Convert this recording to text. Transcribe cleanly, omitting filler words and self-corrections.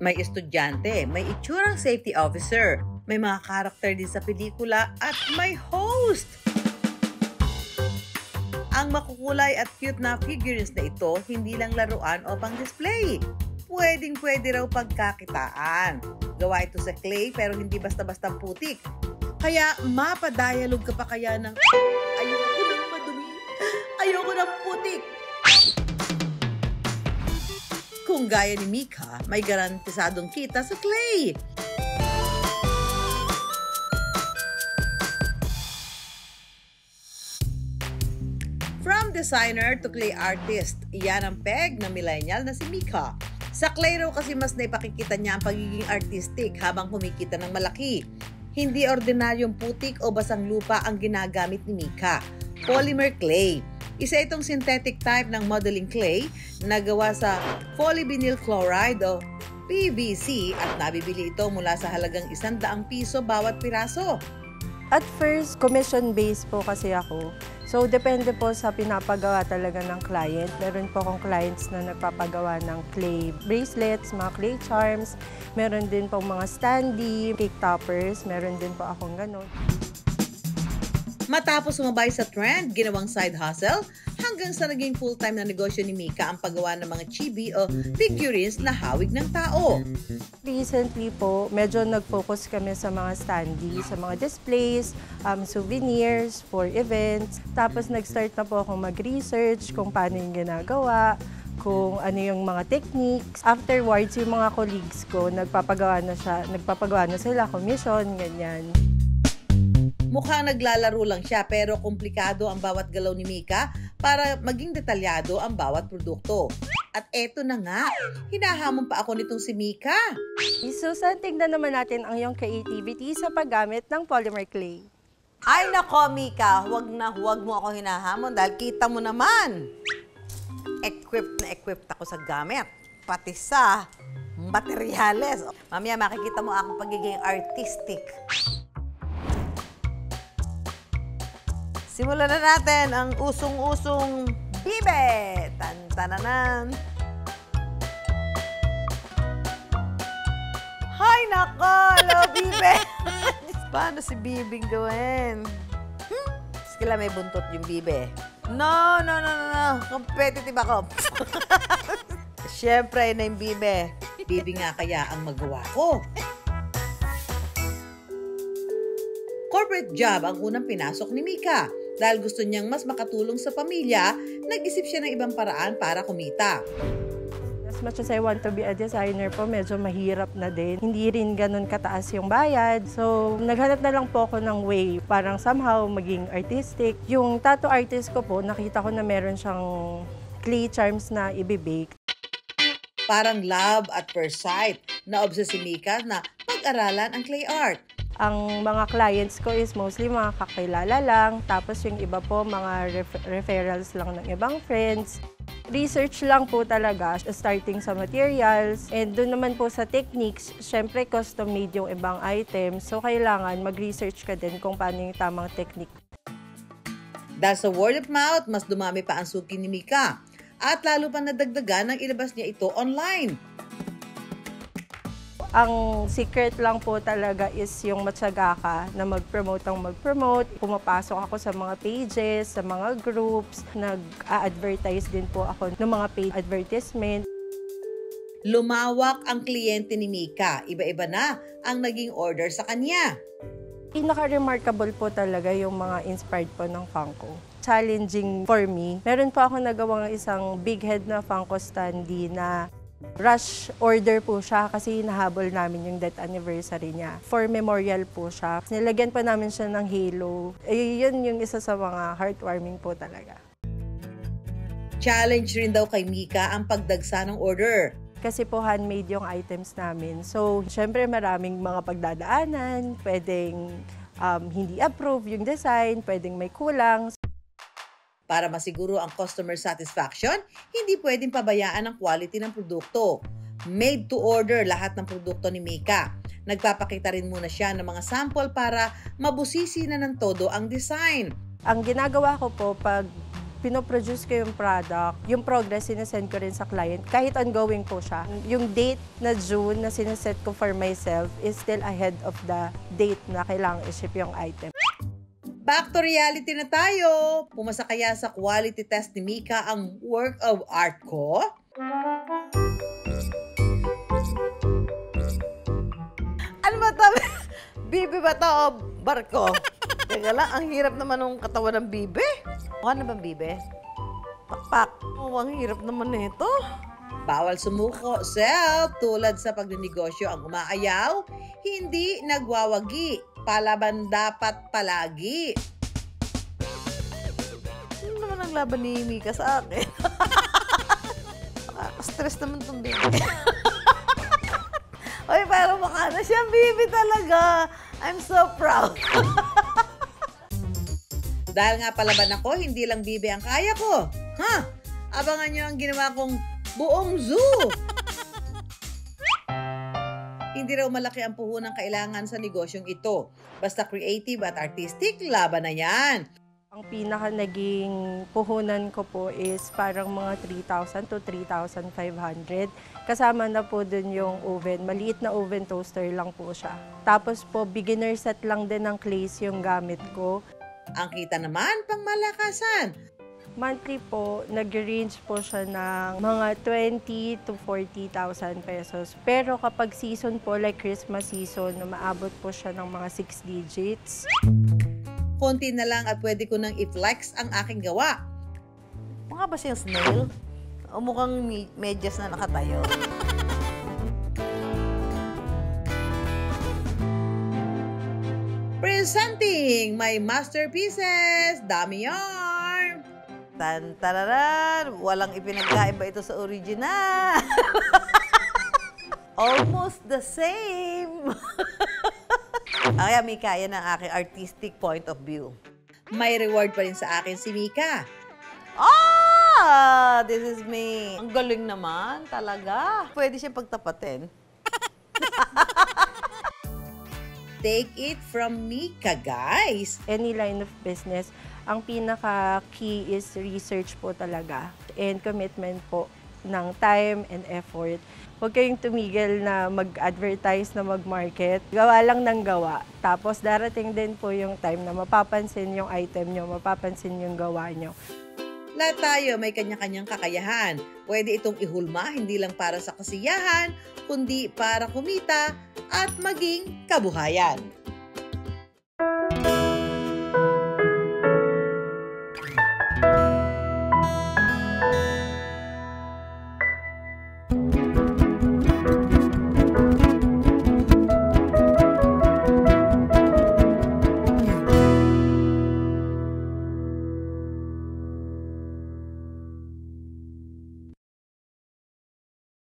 May estudyante, may itsurang safety officer, may mga karakter din sa pelikula at may host. Ang makukulay at cute na figurines na ito, hindi lang laruan o pang-display. Pwedeng-pwede raw pagkakitaan. Gawa ito sa clay pero hindi basta-basta putik. Kaya mapadialog ka pa kaya ng ayoko ng madumi, ayoko ng putik. Kung gaya ni Mika, may garantisadong kita sa clay. From designer to clay artist, iyan ang peg na millennial na si Mika. Sa clay raw kasi mas naipakikita niya ang pagiging artistic habang kumikita ng malaki. Hindi ordinaryong putik o basang lupa ang ginagamit ni Mika. Polymer clay. Isa itong synthetic type ng modeling clay na gawa sa polyvinyl chloride o PVC at nabibili ito mula sa halagang 100 piso bawat piraso. At first, commission-based po kasi ako. So, depende po sa pinapagawa talaga ng client. Meron po akong clients na nagpapagawa ng clay bracelets, mga clay charms. Meron din po mga standee, cake toppers. Meron din po akong ganun. Matapos sumabay sa trend, ginawang side hustle, hanggang sa naging full-time na negosyo ni Mika ang paggawa ng mga chibi o figurines na hawig ng tao. Recently po, medyo nag-focus kami sa mga standee, sa mga displays, souvenirs for events. Tapos nag-start na po akong mag-research kung paano yung ginagawa, kung ano yung mga techniques. Afterwards, yung mga colleagues ko, nagpapagawa na sila, commission, ganyan. Mukhang naglalaro lang siya pero komplikado ang bawat galaw ni Mika para maging detalyado ang bawat produkto. At eto na nga, hinahamon pa ako nitong si Mika. Susan, tignan naman natin ang iyong creativity sa paggamit ng polymer clay. Ay nako Mika, huwag mo ako hinahamon dahil kita mo naman. Equipped ako sa gamit, pati sa materyales. Mamaya makikita mo akong pagiging artistic. Simulan na natin ang usong-usong bibe! Tan-tananan! Hay nako! Hello, bibe! Paano si bibing gawin? Kailan may buntot yung bibe? No! Competitive ako. Siyempre, na yung bibe. Bibe nga kaya ang magawa ko. Corporate job ang unang pinasok ni Mika. Dahil gusto niyang mas makatulong sa pamilya, nag-isip siya ng ibang paraan para kumita. As much as I want to be a designer po, medyo mahirap na din. Hindi rin ganun kataas yung bayad. So, naghanap na lang po ako ng way, parang somehow maging artistic. Yung tattoo artist ko po, nakita ko na meron siyang clay charms na ibibake. Parang love at first sight, na-obsess si Mika na pag-aralan ang clay art. Ang mga clients ko is mostly mga kakilala lang, tapos yung iba po mga referrals lang ng ibang friends. Research lang po talaga, starting sa materials, and doon naman po sa techniques, syempre custom-made yung ibang items, so kailangan mag-research ka din kung paano yung tamang technique. Dahil sa word of mouth, mas dumami pa ang suki ni Mika, at lalo pa nadagdagan nang ilabas niya ito online. Ang secret lang po talaga is yung matyaga ka na mag-promote. Pumapasok ako sa mga pages, sa mga groups, nag-a-advertise din po ako ng mga paid advertisement. Lumawak ang kliyente ni Mika. Iba-iba na ang naging order sa kanya. Pinaka-remarkable po talaga yung mga inspired po ng Funko. Challenging for me. Meron po ako nagawang isang big head na Funko standee na rush order po siya kasi nahabol namin yung death anniversary niya. For memorial po siya. Nilagyan pa namin siya ng halo. Yun yung isa sa mga heartwarming po talaga. Challenge rin daw kay Mika ang pagdagsa ng order. Kasi po handmade yung items namin. So, syempre maraming mga pagdadaanan. Pwedeng hindi approve yung design, pwedeng may kulang. Para masiguro ang customer satisfaction, hindi pwedeng pabayaan ang quality ng produkto. Made to order lahat ng produkto ni Mika. Nagpapakita rin muna siya ng mga sample para mabusisi na ng todo ang design. Ang ginagawa ko po pag pinoproduce ko yung product, yung progress sinesend ko rin sa client, kahit ongoing po siya. Yung date na June na sineset ko for myself is still ahead of the date na kailangan i-ship yung item. Back to reality na tayo. Pumasa kaya sa quality test ni Mika ang work of art ko? Ano ba ito? Bibi ba ito o barko? Teka lang, ang hirap naman ng katawan ng bibe. Ano bang bibe? Pakpak. Oh, ang hirap naman nito. Bawal sumuko, self. Tulad sa pagninegosyo ang umaayaw, hindi nagwawagi. Palaban dapat palagi. Ano naman ang laban ni Mika sa akin? Stress naman itong baby. Oy, parang mukha na siyang baby talaga. I'm so proud. Dahil nga palaban ako, hindi lang bibe ang kaya ko. Ha? Abangan nyo ang ginawa kong buong zoo. Hindi raw malaki ang puhunang kailangan sa negosyong ito. Basta creative at artistic, laban na yan. Ang pinaka naging puhunan ko po is parang mga 3,000 to 3,500. Kasama na po dun yung oven. Maliit na oven toaster lang po siya. Tapos po, beginner set lang din ng clays yung gamit ko. Ang kita naman, pang malakasan. Monthly po, nag-range po siya ng mga 20 to 40,000 pesos. Pero kapag season po, like Christmas season, maabot po siya ng mga 6 digits. Konti na lang at pwede ko nang i-flex ang aking gawa. Mukha ba siyang snail? O mukhang medyas na nakatayo? Presenting my masterpieces, Dummy Yarn! Tan-tararan! Walang ipinagkaiba ito sa original! Almost the same! Kaya Mika, yan ang aking artistic point of view. May reward pa rin sa akin si Mika. Ah! This is me. Ang galing naman, talaga. Pwede siya pagtapatin. Take it from Mika, guys. Any line of business, ang pinaka-key is research po talaga and commitment po ng time and effort. Huwag kayong tumigil na mag-advertise, na mag-market. Gawa lang ng gawa. Tapos darating din po yung time na mapapansin yung item nyo, mapapansin yung gawa nyo. Lahat tayo may kanya-kanyang kakayahan. Pwede itong ihulma, hindi lang para sa kasiyahan, kundi para kumita at maging kabuhayan.